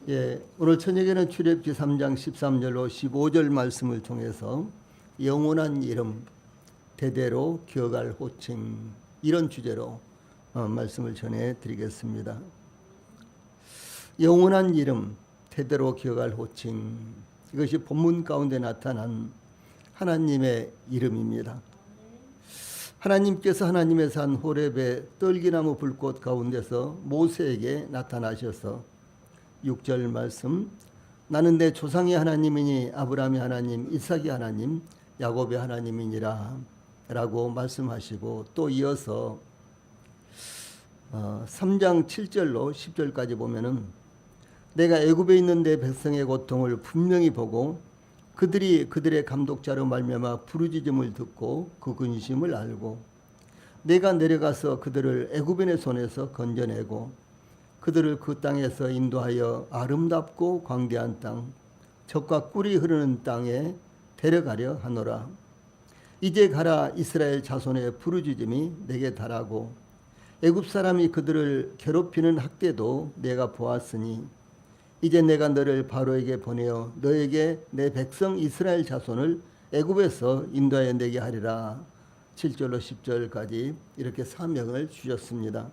오늘 저녁에는 출애굽기 3장 13절로 15절 말씀을 통해서 영원한 이름, 대대로 기억할 호칭, 이런 주제로 말씀을 전해드리겠습니다. 영원한 이름, 대대로 기억할 호칭, 이것이 본문 가운데 나타난 하나님의 이름입니다. 하나님께서 하나님의 산 호렙의 떨기나무 불꽃 가운데서 모세에게 나타나셔서 6절 말씀, 나는 내 조상의 하나님이니 아브라함의 하나님, 이삭의 하나님, 야곱의 하나님이니라 라고 말씀하시고, 또 이어서 3장 7절로 10절까지 보면은 내가 애굽에 있는 내 백성의 고통을 분명히 보고 그들이 그들의 감독자로 말미암아 부르짖음을 듣고 그 근심을 알고 내가 내려가서 그들을 애굽인의 손에서 건져내고 그들을 그 땅에서 인도하여 아름답고 광대한 땅, 젖과 꿀이 흐르는 땅에 데려가려 하노라. 이제 가라. 이스라엘 자손의 부르짖음이 내게 달하고 애굽 사람이 그들을 괴롭히는 학대도 내가 보았으니 이제 내가 너를 바로에게 보내어 너에게 내 백성 이스라엘 자손을 애굽에서 인도하여 내게 하리라. 7절로 10절까지 이렇게 사명을 주셨습니다.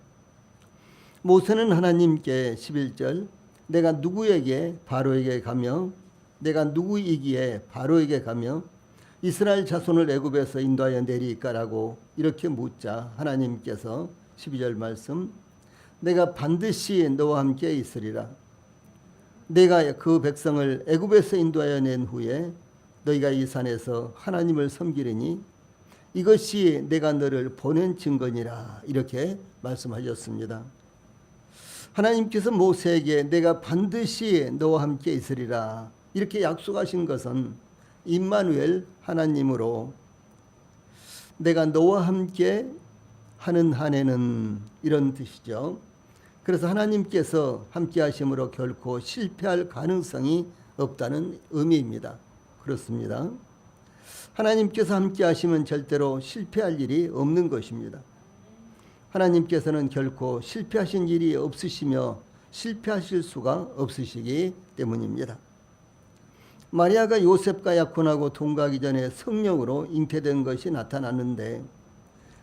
모세는 하나님께 11절, 내가 누구에게 바로에게 가며 내가 누구이기에 바로에게 가며 이스라엘 자손을 애굽에서 인도하여 내리까라고 이렇게 묻자 하나님께서 12절 말씀, 내가 반드시 너와 함께 있으리라. 내가 그 백성을 애굽에서 인도하여 낸 후에 너희가 이 산에서 하나님을 섬기리니 이것이 내가 너를 보낸 증거니라. 이렇게 말씀하셨습니다. 하나님께서 모세에게 내가 반드시 너와 함께 있으리라 이렇게 약속하신 것은 임마누엘 하나님으로 내가 너와 함께 하는 한에는 이런 뜻이죠. 그래서 하나님께서 함께 하심으로 결코 실패할 가능성이 없다는 의미입니다. 그렇습니다. 하나님께서 함께 하시면 절대로 실패할 일이 없는 것입니다. 하나님께서는 결코 실패하신 일이 없으시며 실패하실 수가 없으시기 때문입니다. 마리아가 요셉과 약혼하고 통과하기 전에 성령으로 잉태된 것이 나타났는데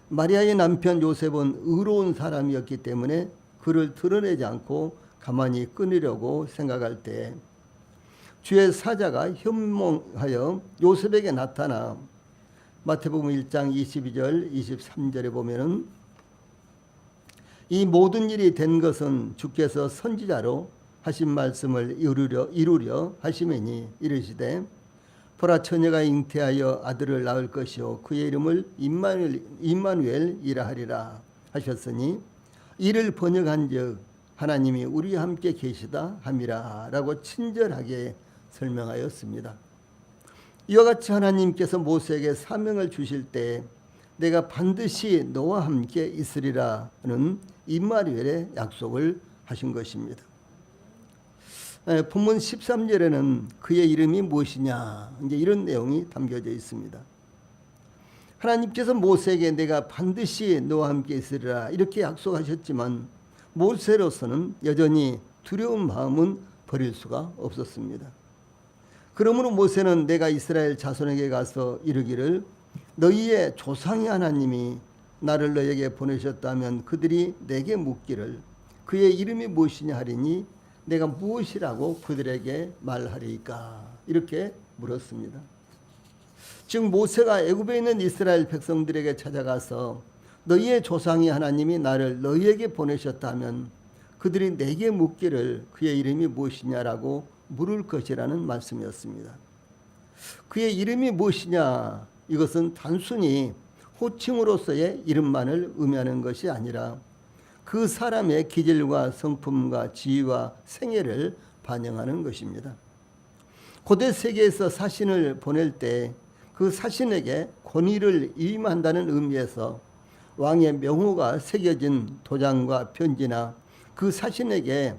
마리아의 남편 요셉은 의로운 사람이었기 때문에 그를 드러내지 않고 가만히 끊으려고 생각할 때 주의 사자가 현몽하여 요셉에게 나타나 마태복음 1장 22절 23절에 보면은 이 모든 일이 된 것은 주께서 선지자로 하신 말씀을 이루려 하심이니 이르시되 보라 처녀가 잉태하여 아들을 낳을 것이요 그의 이름을 임마누엘이라 하리라 하셨으니 이를 번역한즉 하나님이 우리와 함께 계시다 함이라 라고 친절하게 설명하였습니다. 이와 같이 하나님께서 모세에게 사명을 주실 때 내가 반드시 너와 함께 있으리라는 임마누엘의 약속을 하신 것입니다. 본문 13절에는 그의 이름이 무엇이냐 이제 이런 내용이 담겨져 있습니다. 하나님께서 모세에게 내가 반드시 너와 함께 있으리라 이렇게 약속하셨지만 모세로서는 여전히 두려운 마음은 버릴 수가 없었습니다. 그러므로 모세는 내가 이스라엘 자손에게 가서 이르기를 너희의 조상의 하나님이 나를 너에게 보내셨다면 그들이 내게 묻기를 그의 이름이 무엇이냐 하리니 내가 무엇이라고 그들에게 말하리까 이렇게 물었습니다. 즉 모세가 애굽에 있는 이스라엘 백성들에게 찾아가서 너희의 조상의 하나님이 나를 너희에게 보내셨다면 그들이 내게 묻기를 그의 이름이 무엇이냐라고 물을 것이라는 말씀이었습니다. 그의 이름이 무엇이냐 이것은 단순히 호칭으로서의 이름만을 의미하는 것이 아니라 그 사람의 기질과 성품과 지위와 생애를 반영하는 것입니다. 고대 세계에서 사신을 보낼 때 그 사신에게 권위를 위임한다는 의미에서 왕의 명호가 새겨진 도장과 편지나 그 사신에게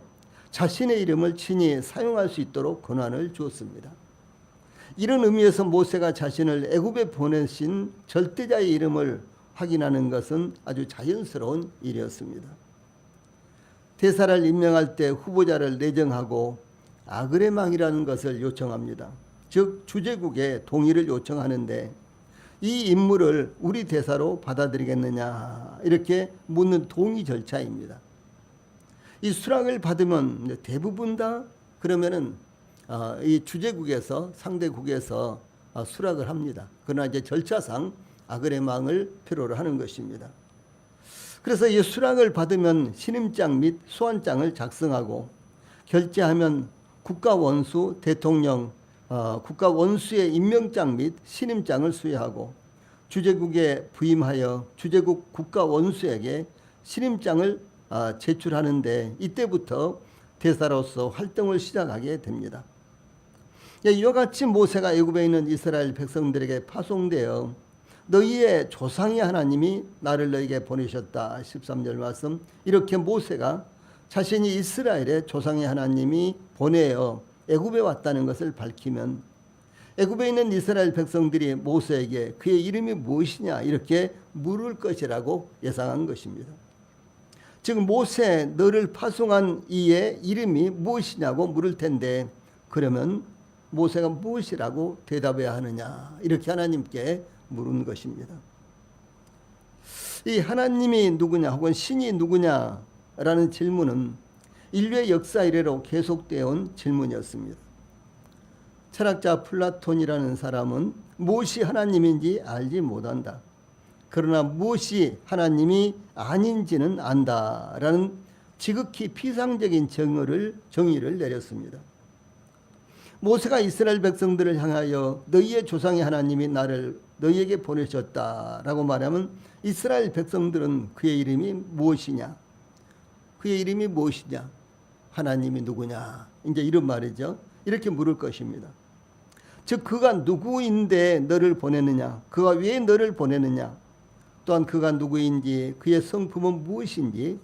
자신의 이름을 친히 사용할 수 있도록 권한을 주었습니다. 이런 의미에서 모세가 자신을 애굽에 보내신 절대자의 이름을 확인하는 것은 아주 자연스러운 일이었습니다. 대사를 임명할 때 후보자를 내정하고 아그레망이라는 것을 요청합니다. 즉 주제국의 동의를 요청하는데 이 임무를 우리 대사로 받아들이겠느냐 이렇게 묻는 동의 절차입니다. 이 수락을 받으면 대부분 다 그러면은 이 주제국에서 상대국에서 수락을 합니다. 그러나 이제 절차상 아그레망을 필요로 하는 것입니다. 그래서 이 수락을 받으면 신임장 및 소환장을 작성하고 결제하면 국가원수 대통령 국가원수의 임명장 및 신임장을 수여하고 주재국에 부임하여 주재국 국가원수에게 신임장을 제출하는데 이때부터 대사로서 활동을 시작하게 됩니다. 이와 같이 모세가 애굽에 있는 이스라엘 백성들에게 파송되어 너희의 조상의 하나님이 나를 너희에게 보내셨다. 13절 말씀. 이렇게 모세가 자신이 이스라엘의 조상의 하나님이 보내어 애굽에 왔다는 것을 밝히면 애굽에 있는 이스라엘 백성들이 모세에게 그의 이름이 무엇이냐 이렇게 물을 것이라고 예상한 것입니다. 즉 모세 너를 파송한 이의 이름이 무엇이냐고 물을 텐데 그러면 모세가 무엇이라고 대답해야 하느냐 이렇게 하나님께 물은 것입니다. 이 하나님이 누구냐 혹은 신이 누구냐라는 질문은 인류의 역사 이래로 계속되어 온 질문이었습니다. 철학자 플라톤이라는 사람은 무엇이 하나님인지 알지 못한다. 그러나 무엇이 하나님이 아닌지는 안다라는 지극히 피상적인 정의를 내렸습니다. 모세가 이스라엘 백성들을 향하여 너희의 조상의 하나님이 나를 너희에게 보내셨다라고 말하면 이스라엘 백성들은 그의 이름이 무엇이냐? 그의 이름이 무엇이냐? 하나님이 누구냐? 이제 이런 말이죠. 이렇게 물을 것입니다. 즉 그가 누구인데 너를 보내느냐? 그가 왜 너를 보내느냐? 또한 그가 누구인지 그의 성품은 무엇인지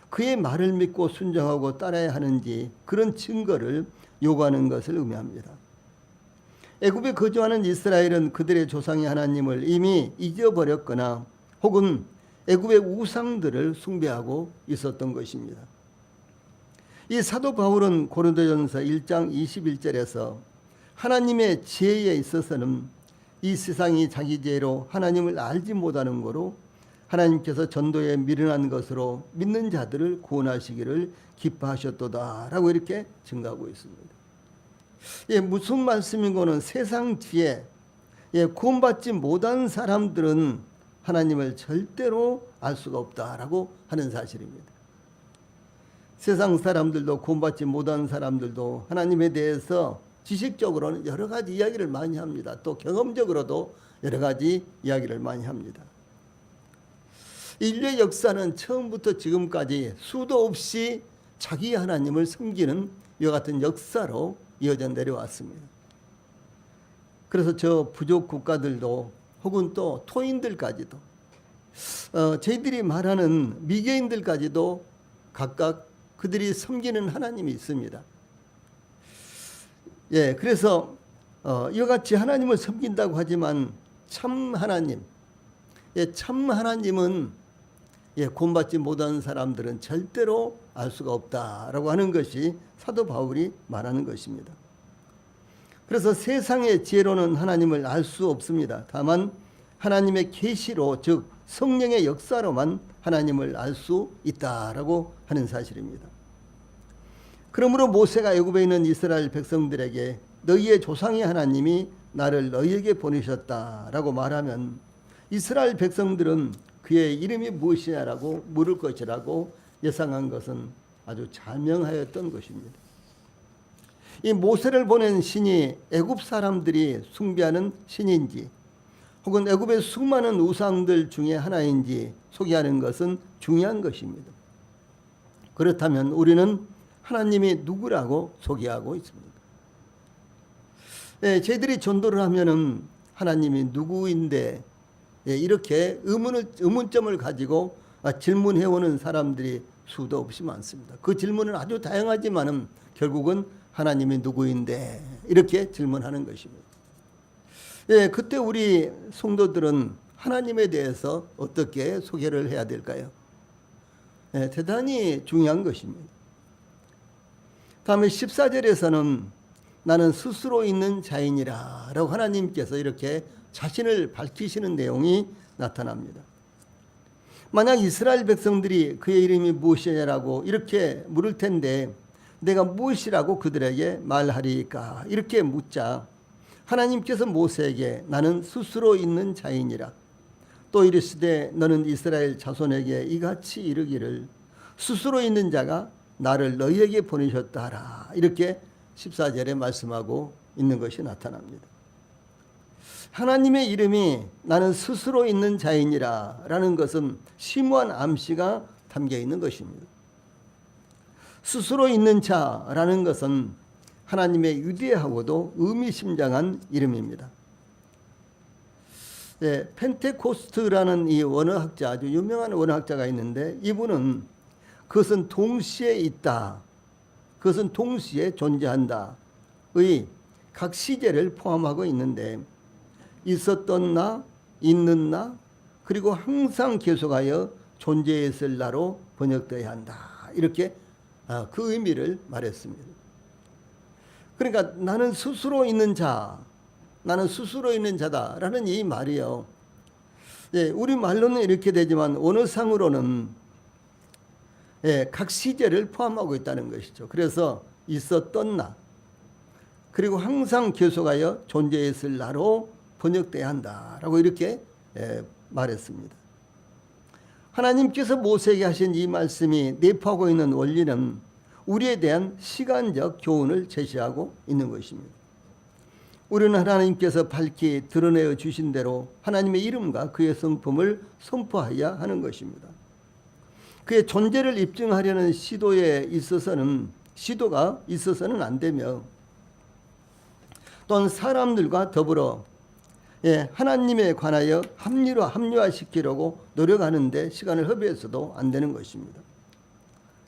그의 말을 믿고 순종하고 따라야 하는지 그런 증거를 요구하는 것을 의미합니다. 애굽에 거주하는 이스라엘은 그들의 조상의 하나님을 이미 잊어버렸거나 혹은 애굽의 우상들을 숭배하고 있었던 것입니다. 이 사도 바울은 고린도전서 1장 21절에서 하나님의 지혜에 있어서는 이 세상이 자기 지혜로 하나님을 알지 못하는 거로 하나님께서 전도에 미련한 것으로 믿는 자들을 구원하시기를 기뻐하셨도다 라고 이렇게 증가하고 있습니다. 무슨 말씀인고는 세상 지혜, 구원받지 못한 사람들은 하나님을 절대로 알 수가 없다라고 하는 사실입니다. 세상 사람들도 구원받지 못한 사람들도 하나님에 대해서 지식적으로는 여러 가지 이야기를 많이 합니다. 또 경험적으로도 여러 가지 이야기를 많이 합니다. 인류의 역사는 처음부터 지금까지 수도 없이 자기 하나님을 섬기는 이와 같은 역사로 이어져 내려왔습니다. 그래서 저 부족 국가들도 혹은 또 토인들까지도 저희들이 말하는 미개인들까지도 각각 그들이 섬기는 하나님이 있습니다. 그래서 이와 같이 하나님을 섬긴다고 하지만 참 하나님, 참 하나님은 구원받지 못한 사람들은 절대로 알 수가 없다라고 하는 것이 사도 바울이 말하는 것입니다. 그래서 세상의 지혜로는 하나님을 알 수 없습니다. 다만 하나님의 계시로 즉 성령의 역사로만 하나님을 알 수 있다라고 하는 사실입니다. 그러므로 모세가 애굽에 있는 이스라엘 백성들에게 너희의 조상의 하나님이 나를 너희에게 보내셨다라고 말하면 이스라엘 백성들은 그의 이름이 무엇이냐라고 물을 것이라고 예상한 것은 아주 자명하였던 것입니다. 이 모세를 보낸 신이 애굽 사람들이 숭배하는 신인지 혹은 애굽의 수많은 우상들 중에 하나인지 소개하는 것은 중요한 것입니다. 그렇다면 우리는 하나님이 누구라고 소개하고 있습니다. 저희들이 전도를 하면은 하나님이 누구인데 이렇게 의문점을 가지고 질문해오는 사람들이 수도 없이 많습니다. 그 질문은 아주 다양하지만은 결국은 하나님이 누구인데 이렇게 질문하는 것입니다. 그때 우리 성도들은 하나님에 대해서 어떻게 소개를 해야 될까요? 대단히 중요한 것입니다. 다음에 14절에서는 나는 스스로 있는 자인이라 라고 하나님께서 이렇게 자신을 밝히시는 내용이 나타납니다. 만약 이스라엘 백성들이 그의 이름이 무엇이냐라고 이렇게 물을 텐데 내가 무엇이라고 그들에게 말하리까 이렇게 묻자 하나님께서 모세에게 나는 스스로 있는 자인이라 또 이르시되 너는 이스라엘 자손에게 이같이 이르기를 스스로 있는 자가 나를 너희에게 보내셨다 하라 이렇게 14절에 말씀하고 있는 것이 나타납니다. 하나님의 이름이 나는 스스로 있는 자인이라 라는 것은 심오한 암시가 담겨 있는 것입니다. 스스로 있는 자라는 것은 하나님의 위대하고도 의미심장한 이름입니다. 네, 펜테코스트라는 이 원어학자, 아주 유명한 원어학자가 있는데 이분은 그것은 동시에 있다, 그것은 동시에 존재한다의 각 시제를 포함하고 있는데 있었던 나, 있는 나, 그리고 항상 계속하여 존재했을 나로 번역되어야 한다. 이렇게 그 의미를 말했습니다. 그러니까 나는 스스로 있는 자, 나는 스스로 있는 자다라는 이 말이요. 예, 우리 말로는 이렇게 되지만 언어상으로는 각 시제를 포함하고 있다는 것이죠. 그래서 있었던 나, 그리고 항상 계속하여 존재했을 나로 번역돼야 한다라고 이렇게 말했습니다. 하나님께서 모세에게 하신 이 말씀이 내포하고 있는 원리는 우리에 대한 시간적 교훈을 제시하고 있는 것입니다. 우리는 하나님께서 밝히 드러내어 주신 대로 하나님의 이름과 그의 성품을 선포해야 하는 것입니다. 그의 존재를 입증하려는 시도가 있어서는 안 되며 또한 사람들과 더불어 하나님에 관하여 합리화시키려고 노력하는데 시간을 허비해서도 안 되는 것입니다.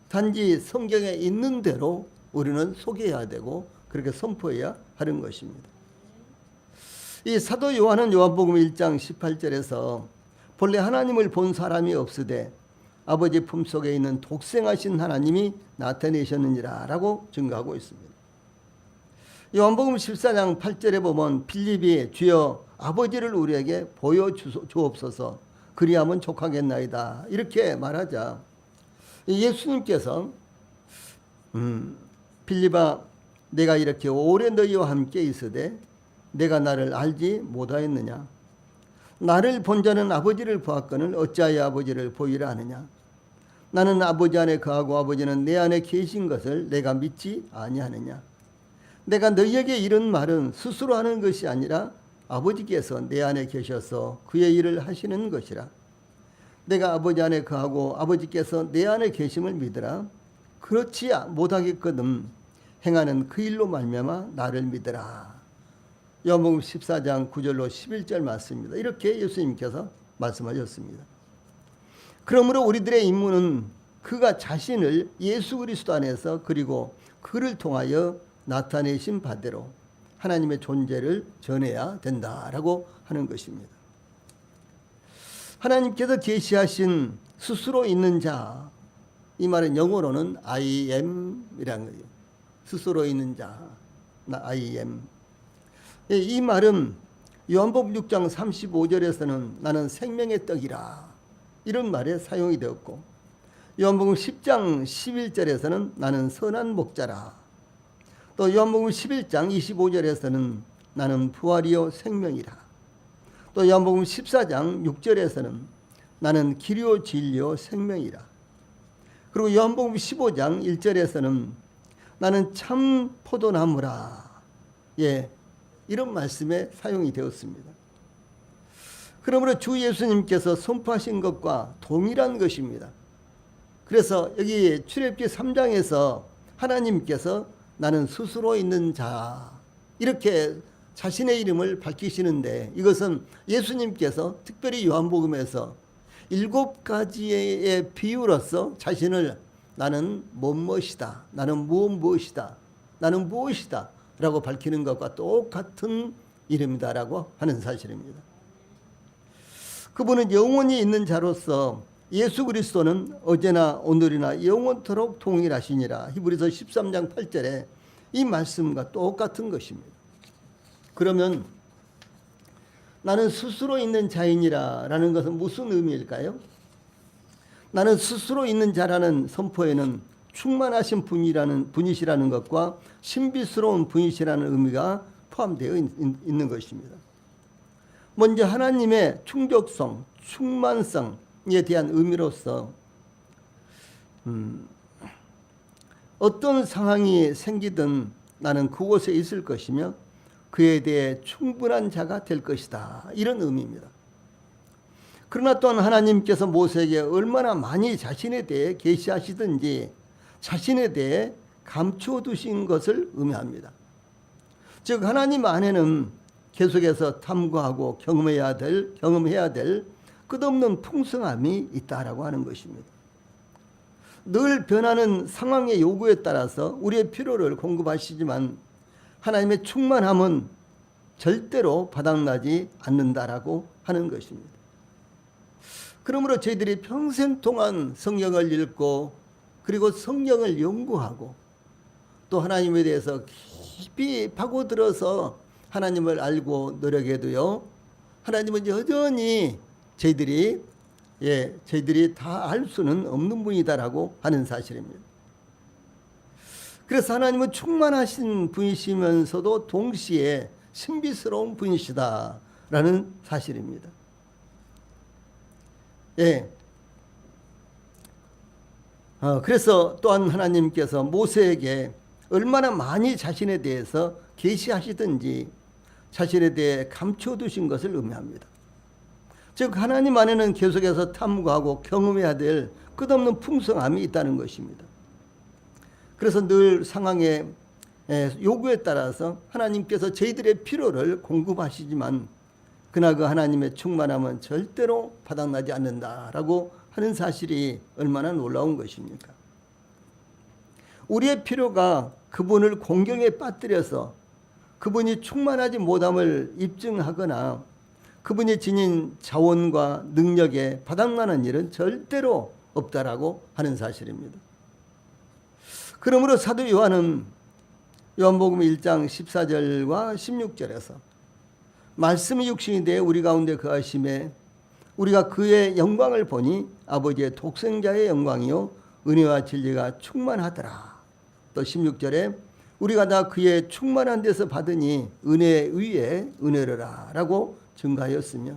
단지 성경에 있는 대로 우리는 소개해야 되고 그렇게 선포해야 하는 것입니다. 이 사도 요한은 요한복음 1장 18절에서 본래 하나님을 본 사람이 없으되 아버지 품속에 있는 독생하신 하나님이 나타내셨느니라 라고 증거하고 있습니다. 요한복음 14장 8절에 보면 빌립이 주여 아버지를 우리에게 보여주옵소서 그리하면 족하겠나이다 이렇게 말하자 예수님께서 빌립아 내가 이렇게 오래 너희와 함께 있으되 내가 나를 알지 못하였느냐 나를 본 자는 아버지를 보았거늘 어찌하여 아버지를 보이라 하느냐 나는 아버지 안에 거하고 아버지는 내 안에 계신 것을 내가 믿지 아니하느냐 내가 너희에게 이런 말은 스스로 하는 것이 아니라 아버지께서 내 안에 계셔서 그의 일을 하시는 것이라 내가 아버지 안에 거하고 아버지께서 내 안에 계심을 믿으라 그렇지 못하겠거든 행하는 그 일로 말미암아 나를 믿으라. 요한복음 14장 9절로 11절 말씀입니다. 이렇게 예수님께서 말씀하셨습니다. 그러므로 우리들의 임무는 그가 자신을 예수 그리스도 안에서 그리고 그를 통하여 나타내신 바대로 하나님의 존재를 전해야 된다라고 하는 것입니다. 하나님께서 계시하신 스스로 있는 자, 이 말은 영어로는 I am이라는 거예요. 스스로 있는 자, I am. 이 말은 요한복음 6장 35절에서는 나는 생명의 떡이라 이런 말에 사용이 되었고 요한복음 10장 11절에서는 나는 선한 목자라 또 요한복음 11장 25절에서는 나는 부활이요 생명이라 또 요한복음 14장 6절에서는 나는 길이요 진리요 생명이라 그리고 요한복음 15장 1절에서는 나는 참 포도나무라 이런 말씀에 사용이 되었습니다. 그러므로 주 예수님께서 선포하신 것과 동일한 것입니다. 그래서 여기 출애굽기 3장에서 하나님께서 나는 스스로 있는 자 이렇게 자신의 이름을 밝히시는데 이것은 예수님께서 특별히 요한복음에서 7가지의 비유로서 자신을 나는 무엇이다 나는 무엇이다 나는 무엇이다 라고 밝히는 것과 똑같은 이름이다라고 하는 사실입니다. 그분은 영원히 있는 자로서 예수 그리스도는 어제나 오늘이나 영원토록 동일하시니라. 히브리서 13장 8절에 이 말씀과 똑같은 것입니다. 그러면 나는 스스로 있는 자이니라 라는 것은 무슨 의미일까요? 나는 스스로 있는 자라는 선포에는 충만하신 분이시라는 것과 신비스러운 분이시라는 의미가 포함되어 있는 것입니다. 먼저 하나님의 충족성, 충만성에 대한 의미로서 어떤 상황이 생기든 나는 그곳에 있을 것이며 그에 대해 충분한 자가 될 것이다. 이런 의미입니다. 그러나 또한 하나님께서 모세에게 얼마나 많이 자신에 대해 계시하시든지 자신에 대해 감춰두신 것을 의미합니다. 즉 하나님 안에는 계속해서 탐구하고 경험해야 될 끝없는 풍성함이 있다라고 하는 것입니다. 늘 변하는 상황의 요구에 따라서 우리의 필요를 공급하시지만 하나님의 충만함은 절대로 바닥나지 않는다라고 하는 것입니다. 그러므로 저희들이 평생 동안 성경을 읽고 그리고 성경을 연구하고 또 하나님에 대해서 깊이 파고들어서 하나님을 알고 노력해도요, 하나님은 여전히 저희들이 다 알 수는 없는 분이다라고 하는 사실입니다. 그래서 하나님은 충만하신 분이시면서도 동시에 신비스러운 분이시다라는 사실입니다. 그래서 또한 하나님께서 모세에게 얼마나 많이 자신에 대해서 계시하시든지 자신에 대해 감춰두신 것을 의미합니다. 즉 하나님 안에는 계속해서 탐구하고 경험해야 될 끝없는 풍성함이 있다는 것입니다. 그래서 늘 상황의 요구에 따라서 하나님께서 저희들의 필요를 공급하시지만 그러나 그 하나님의 충만함은 절대로 바닥나지 않는다라고 하는 사실이 얼마나 놀라운 것입니까? 우리의 필요가 그분을 공경에 빠뜨려서 그분이 충만하지 못함을 입증하거나 그분이 지닌 자원과 능력에 바닥나는 일은 절대로 없다라고 하는 사실입니다. 그러므로 사도 요한은 요한복음 1장 14절과 16절에서 말씀이 육신이 되어 우리 가운데 거하심에 우리가 그의 영광을 보니 아버지의 독생자의 영광이요 은혜와 진리가 충만하더라. 또 16절에 우리가 다 그의 충만한 데서 받으니 은혜 위에 은혜로라 라고 증가하였으며,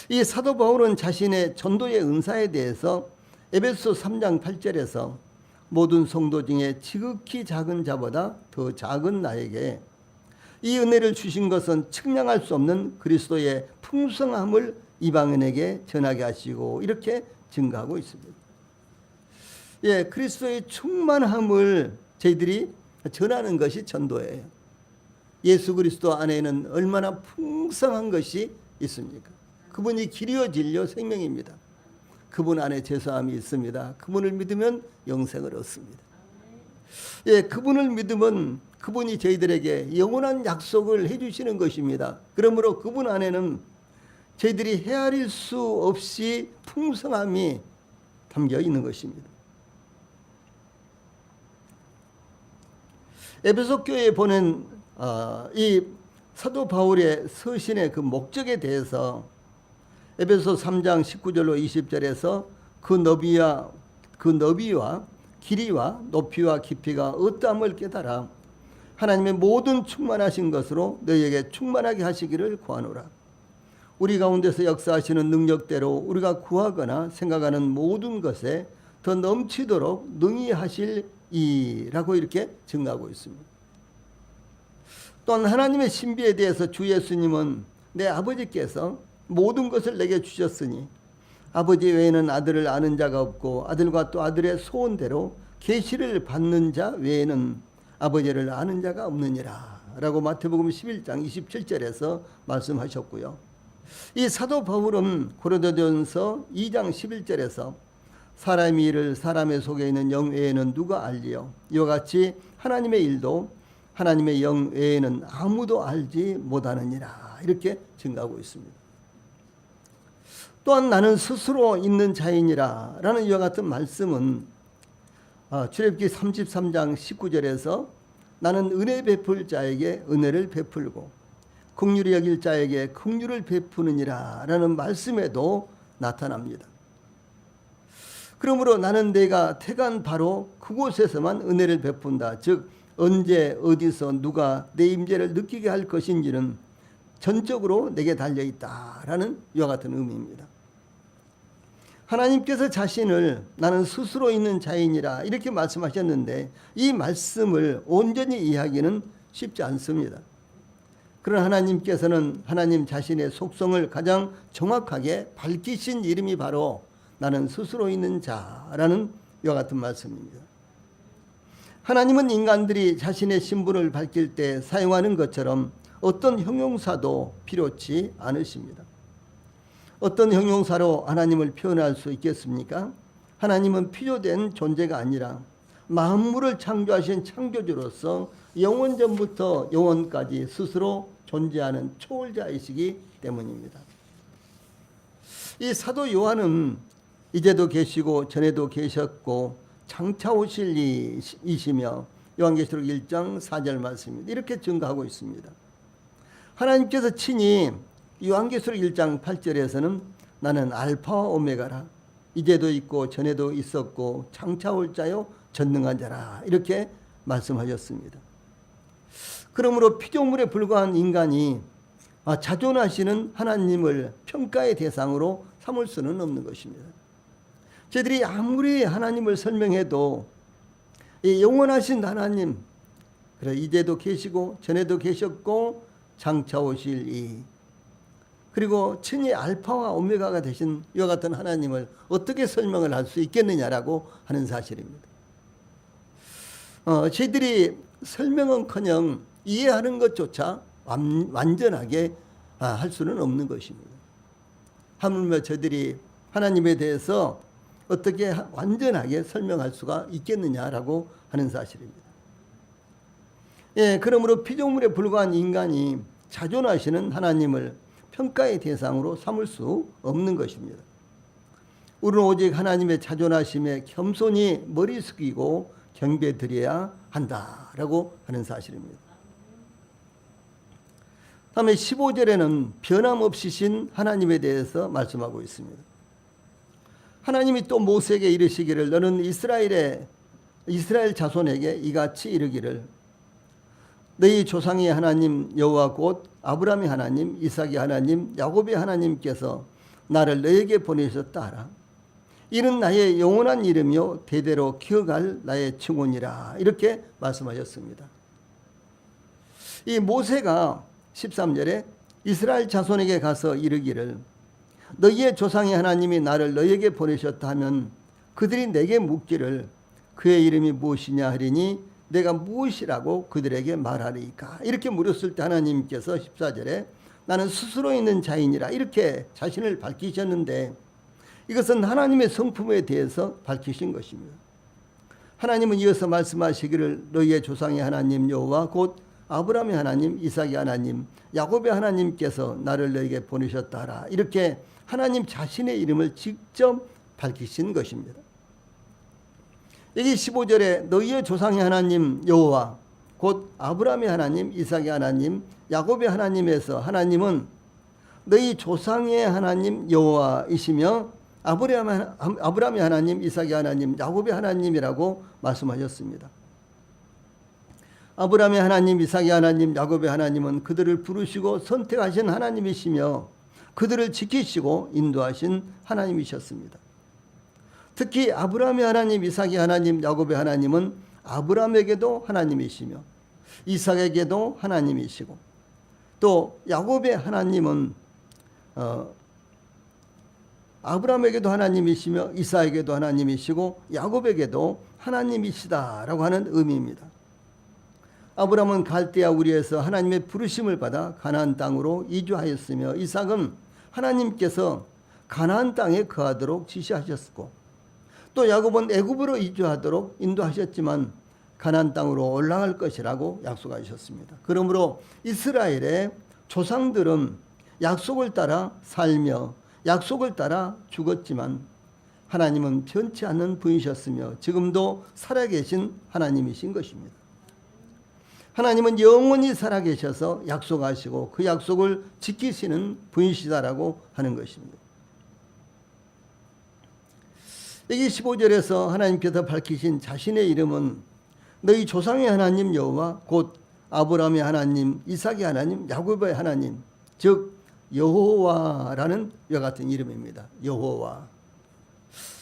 이 사도 바울은 자신의 전도의 은사에 대해서 에베소 3장 8절에서 모든 성도 중에 지극히 작은 자보다 더 작은 나에게 이 은혜를 주신 것은 측량할 수 없는 그리스도의 풍성함을 이방인에게 전하게 하시고 이렇게 증가하고 있습니다. 그리스도의 충만함을 저희들이 전하는 것이 전도예요. 예수 그리스도 안에는 얼마나 풍성한 것이 있습니까? 그분이 길이요 진리요 생명입니다. 그분 안에 죄사함이 있습니다. 그분을 믿으면 영생을 얻습니다. 그분을 믿으면 그분이 저희들에게 영원한 약속을 해주시는 것입니다. 그러므로 그분 안에는 저희들이 헤아릴 수 없이 풍성함이 담겨 있는 것입니다. 에베소 교회에 보낸 이 사도 바울의 서신의 그 목적에 대해서 에베소 3장 19절로 20절에서 그 너비와 길이와 높이와 깊이가 어떠함을 깨달아 하나님의 모든 충만하신 것으로 너희에게 충만하게 하시기를 구하노라. 우리 가운데서 역사하시는 능력대로 우리가 구하거나 생각하는 모든 것에 더 넘치도록 능히 하실이라고 이렇게 증가하고 있습니다. 또한 하나님의 신비에 대해서 주 예수님은 내 아버지께서 모든 것을 내게 주셨으니 아버지 외에는 아들을 아는 자가 없고 아들과 또 아들의 소원대로 계시를 받는 자 외에는 아버지를 아는 자가 없느니라 라고 마태복음 11장 27절에서 말씀하셨고요. 이 사도 바울은 고린도전서 2장 11절에서 사람의 일을 사람의 속에 있는 영 외에는 누가 알리요? 이와 같이 하나님의 일도 하나님의 영 외에는 아무도 알지 못하느니라 이렇게 증가하고 있습니다. 또한 나는 스스로 있는 자이니라 라는 이와 같은 말씀은 출애굽기 33장 19절에서 나는 은혜 베풀 자에게 은혜를 베풀고 긍휼히 여길 자에게 긍휼을 베푸느니라 라는 말씀에도 나타납니다. 그러므로 나는 내가 택한 바로 그곳에서만 은혜를 베푼다. 즉 언제 어디서 누가 내 임재를 느끼게 할 것인지는 전적으로 내게 달려있다라는 이와 같은 의미입니다. 하나님께서 자신을 나는 스스로 있는 자이니라 이렇게 말씀하셨는데 이 말씀을 온전히 이해하기는 쉽지 않습니다. 그러나 하나님께서는 하나님 자신의 속성을 가장 정확하게 밝히신 이름이 바로 나는 스스로 있는 자라는 이와 같은 말씀입니다. 하나님은 인간들이 자신의 신분을 밝힐 때 사용하는 것처럼 어떤 형용사도 필요치 않으십니다. 어떤 형용사로 하나님을 표현할 수 있겠습니까? 하나님은 필요된 존재가 아니라 만물을 창조하신 창조주로서 영원전부터 영원까지 스스로 존재하는 초월자이시기 때문입니다. 이 사도 요한은 이제도 계시고 전에도 계셨고 장차 오실 이시며 요한계시록 1장 4절 말씀입니다. 이렇게 증거하고 있습니다. 하나님께서 친히 요한계시록 1장 8절에서는 나는 알파와 오메가라 이제도 있고 전에도 있었고 장차 올 자요 전능한 자라 이렇게 말씀하셨습니다. 그러므로 피조물에 불과한 인간이 자존하시는 하나님을 평가의 대상으로 삼을 수는 없는 것입니다. 저희들이 아무리 하나님을 설명해도 이 영원하신 하나님 그래 이제도 계시고 전에도 계셨고 장차 오실 이 그리고 친히 알파와 오메가가 되신 이와 같은 하나님을 어떻게 설명을 할 수 있겠느냐라고 하는 사실입니다. 저희들이 설명은커녕 이해하는 것조차 완전하게 할 수는 없는 것입니다. 하물며 저희들이 하나님에 대해서 어떻게 완전하게 설명할 수가 있겠느냐라고 하는 사실입니다. 그러므로 피조물에 불과한 인간이 자존하시는 하나님을 평가의 대상으로 삼을 수 없는 것입니다. 우리는 오직 하나님의 자존하심에 겸손히 머리 숙이고 경배드려야 한다라고 하는 사실입니다. 다음에 15절에는 변함없이신 하나님에 대해서 말씀하고 있습니다. 하나님이 또 모세에게 이르시기를 너는 이스라엘 자손에게 이같이 이르기를 너희 조상의 하나님 여호와 곧 아브라함의 하나님 이삭의 하나님 야곱의 하나님께서 나를 너에게 보내셨다 하라. 이는 나의 영원한 이름이요 대대로 기억할 나의 증언이라 이렇게 말씀하셨습니다. 이 모세가 13절에 이스라엘 자손에게 가서 이르기를 너희의 조상의 하나님이 나를 너희에게 보내셨다 하면 그들이 내게 묻기를 그의 이름이 무엇이냐 하리니 내가 무엇이라고 그들에게 말하리까 이렇게 물었을 때 하나님께서 14절에 나는 스스로 있는 자이니라 이렇게 자신을 밝히셨는데 이것은 하나님의 성품에 대해서 밝히신 것입니다. 하나님은 이어서 말씀하시기를 너희의 조상의 하나님 여호와 곧 아브라함의 하나님 이삭의 하나님 야곱의 하나님께서 나를 너희에게 보내셨다 하라 이렇게 하나님 자신의 이름을 직접 밝히신 것입니다. 여기 15절에 너희의 조상의 하나님 여호와 곧 아브라함의 하나님 이삭의 하나님 야곱의 하나님에서 하나님은 너희 조상의 하나님 여호와이시며 아브라함의 하나님 이삭의 하나님 야곱의 하나님이라고 말씀하셨습니다. 아브라함의 하나님 이삭의 하나님 야곱의 하나님은 그들을 부르시고 선택하신 하나님이시며 그들을 지키시고 인도하신 하나님이셨습니다. 특히 아브라함의 하나님 이삭의 하나님 야곱의 하나님은 아브라함에게도 하나님이시며 이삭에게도 하나님이시고 또 야곱의 하나님은 아브라함에게도 하나님이시며 이삭에게도 하나님이시고 야곱에게도 하나님이시다라고 하는 의미입니다. 아브라함은 갈대아 우리에서 하나님의 부르심을 받아 가나안 땅으로 이주하였으며 이삭은 하나님께서 가나안 땅에 거하도록 지시하셨고 또 야곱은 애굽으로 이주하도록 인도하셨지만 가나안 땅으로 올라갈 것이라고 약속하셨습니다. 그러므로 이스라엘의 조상들은 약속을 따라 살며 약속을 따라 죽었지만 하나님은 변치 않는 분이셨으며 지금도 살아계신 하나님이신 것입니다. 하나님은 영원히 살아계셔서 약속하시고 그 약속을 지키시는 분이시다라고 하는 것입니다. 여기 15절에서 하나님께서 밝히신 자신의 이름은 너희 조상의 하나님 여호와 곧 아브라함의 하나님, 이삭의 하나님, 야곱의 하나님, 즉 여호와라는 이와 같은 이름입니다. 여호와.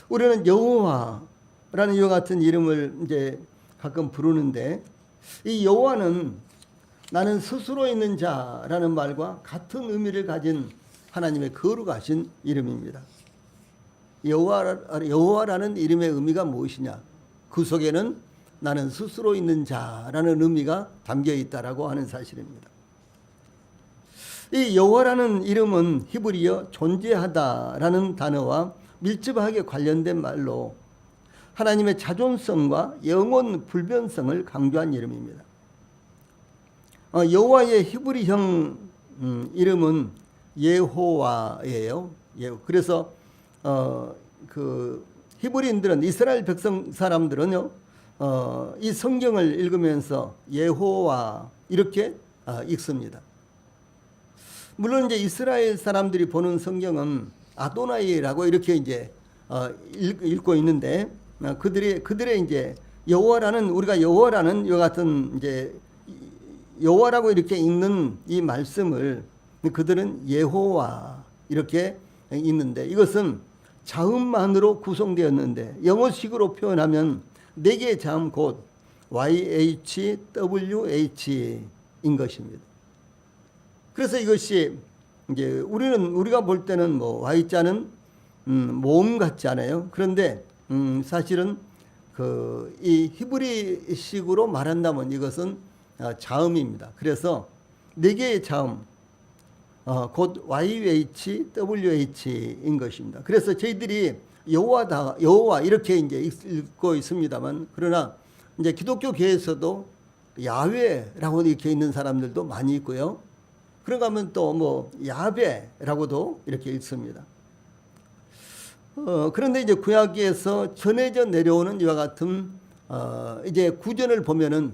우리는 여호와라는 이와 같은 이름을 이제 가끔 부르는데 이 여호와는 나는 스스로 있는 자라는 말과 같은 의미를 가진 하나님의 거룩하신 이름입니다. 여호와라는 이름의 의미가 무엇이냐? 그 속에는 나는 스스로 있는 자라는 의미가 담겨 있다라고 하는 사실입니다. 이 여호와라는 이름은 히브리어 존재하다라는 단어와 밀접하게 관련된 말로 하나님의 자존성과 영원 불변성을 강조한 이름입니다. 여호와의 히브리형 이름은 예호와예요. 그래서 그 히브리인들은 이스라엘 백성 사람들은요 이 성경을 읽으면서 예호와 이렇게 읽습니다. 물론 이제 이스라엘 사람들이 보는 성경은 아도나이라고 이렇게 이제 읽고 있는데 그들의 이제 여호와라는 우리가 여호와라는 이 같은 이제 여호와라고 이렇게 읽는 이 말씀을 그들은 예호와 이렇게 읽는데 이것은 자음만으로 구성되었는데 영어식으로 표현하면 네 개의 자음 곧 YHWH인 것입니다. 그래서 이것이 이제 우리가 볼 때는 뭐 Y자는 모음 같지 않아요. 그런데 사실은 이 히브리식으로 말한다면 이것은 자음입니다. 그래서 네 개의 자음 곧 YHWH인 것입니다. 그래서 저희들이 여호와 이렇게 이제 읽고 있습니다만 그러나 이제 기독교계에서도 야훼라고 이렇게 있는 사람들도 많이 있고요. 그런가 하면 또 뭐 야베라고도 이렇게 읽습니다. 그런데 이제 구약에서 전해져 내려오는 이와 같은 이제 구전을 보면은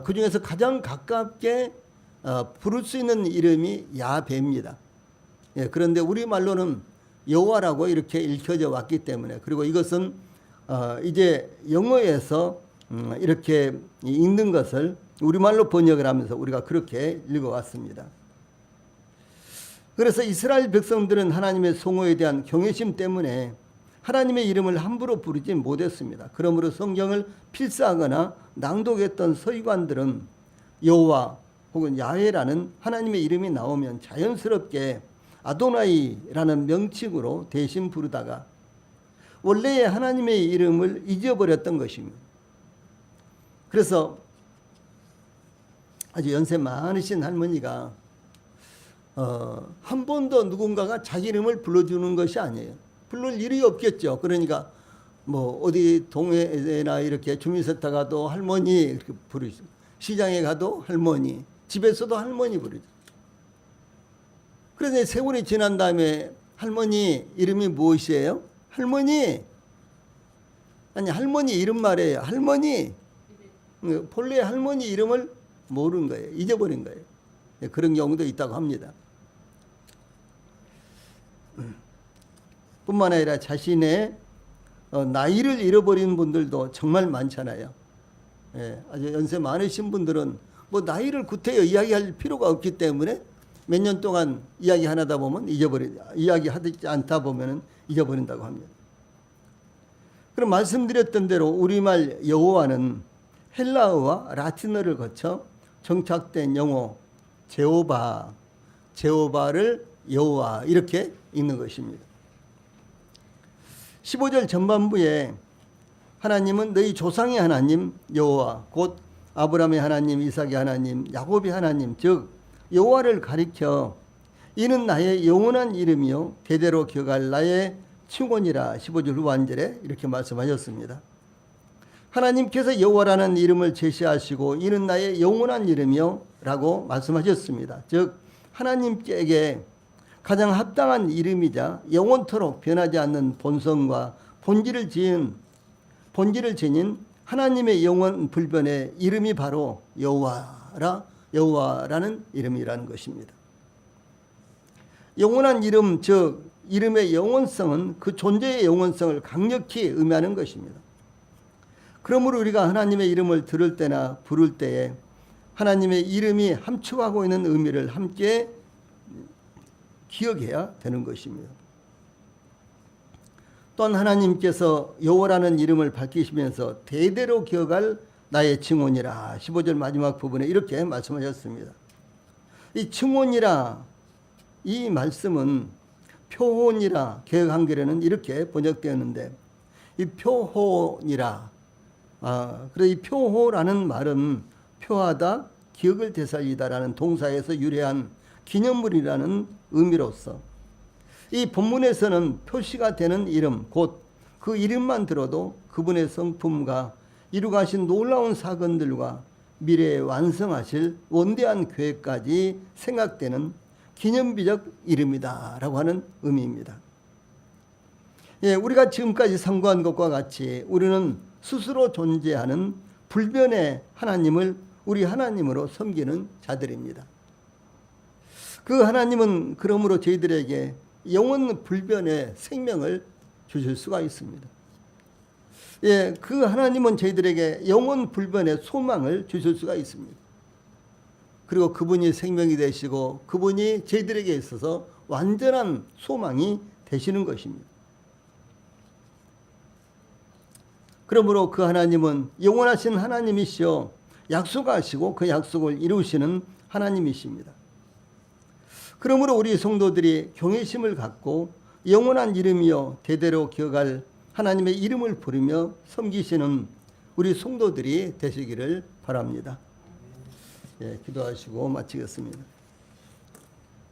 그 중에서 가장 가깝게 부를 수 있는 이름이 야베입니다. 예, 그런데 우리 말로는 여호와라고 이렇게 읽혀져 왔기 때문에 그리고 이것은 이제 영어에서 이렇게 읽는 것을 우리말로 번역을 하면서 우리가 그렇게 읽어왔습니다. 그래서 이스라엘 백성들은 하나님의 성호에 대한 경외심 때문에 하나님의 이름을 함부로 부르지 못했습니다. 그러므로 성경을 필사하거나 낭독했던 서기관들은 여호와 혹은 야훼라는 하나님의 이름이 나오면 자연스럽게 아도나이라는 명칭으로 대신 부르다가 원래의 하나님의 이름을 잊어버렸던 것입니다. 그래서 아주 연세 많으신 할머니가 한 번도 누군가가 자기 이름을 불러주는 것이 아니에요. 부를 일이 없겠죠. 그러니까 뭐 어디 동해나 이렇게 주민센터 가도 할머니 이렇게 부르죠. 시장에 가도 할머니, 집에서도 할머니 부르죠. 그런데 세월이 지난 다음에 할머니 이름이 무엇이에요? 할머니. 아니 할머니 이름 말이에요. 할머니. 본래 할머니 이름을 모르는 거예요. 잊어버린 거예요. 그런 경우도 있다고 합니다. 뿐만 아니라 자신의 나이를 잃어버린 분들도 정말 많잖아요. 예, 아주 연세 많으신 분들은 뭐 나이를 구태여 이야기할 필요가 없기 때문에 몇 년 동안 이야기 하다 보면 이야기하지 않다 보면 잊어버린다고 합니다. 그럼 말씀드렸던 대로 우리말 여호와는 헬라어와 라틴어를 거쳐 정착된 영어 제호바를 여호와 이렇게 읽는 것입니다. 15절 전반부에 하나님은 너희 조상의 하나님 여호와 곧 아브라함의 하나님, 이삭의 하나님, 야곱의 하나님 즉 여호와를 가리켜 이는 나의 영원한 이름이요 대대로 기억할 나의 칭원이라 15절 후반절에 이렇게 말씀하셨습니다. 하나님께서 여호와라는 이름을 제시하시고 이는 나의 영원한 이름이요 라고 말씀하셨습니다. 즉 하나님께 가장 합당한 이름이자 영원토록 변하지 않는 본성과 본질을 지닌 하나님의 영원 불변의 이름이 바로 여호와라는 이름이라는 것입니다. 영원한 이름, 즉 이름의 영원성은 그 존재의 영원성을 강력히 의미하는 것입니다. 그러므로 우리가 하나님의 이름을 들을 때나 부를 때에 하나님의 이름이 함축하고 있는 의미를 함께 기억해야 되는 것입니다. 또한 하나님께서 여호와라는 이름을 밝히시면서 대대로 기억할 나의 증언이라 15절 마지막 부분에 이렇게 말씀하셨습니다. 이 증언이라 이 말씀은 표혼이라 개역 한글에는 이렇게 번역되었는데 이 표혼이라 그래서 이 표호라는 말은 표하다, 기억을 되살리다라는 동사에서 유래한 기념물이라는 의미로서 이 본문에서는 표시가 되는 이름, 곧 그 이름만 들어도 그분의 성품과 이루가신 놀라운 사건들과 미래에 완성하실 원대한 계획까지 생각되는 기념비적 이름이다라고 하는 의미입니다. 예, 우리가 지금까지 상고한 것과 같이 우리는 스스로 존재하는 불변의 하나님을 우리 하나님으로 섬기는 자들입니다. 그 하나님은 그러므로 저희들에게 영원 불변의 생명을 주실 수가 있습니다. 예, 그 하나님은 저희들에게 영원 불변의 소망을 주실 수가 있습니다. 그리고 그분이 생명이 되시고 그분이 저희들에게 있어서 완전한 소망이 되시는 것입니다. 그러므로 그 하나님은 영원하신 하나님이시여 약속하시고 그 약속을 이루시는 하나님이십니다. 그러므로 우리 성도들이 경외심을 갖고 영원한 이름이여 대대로 기억할 하나님의 이름을 부르며 섬기시는 우리 성도들이 되시기를 바랍니다. 예, 기도하시고 마치겠습니다.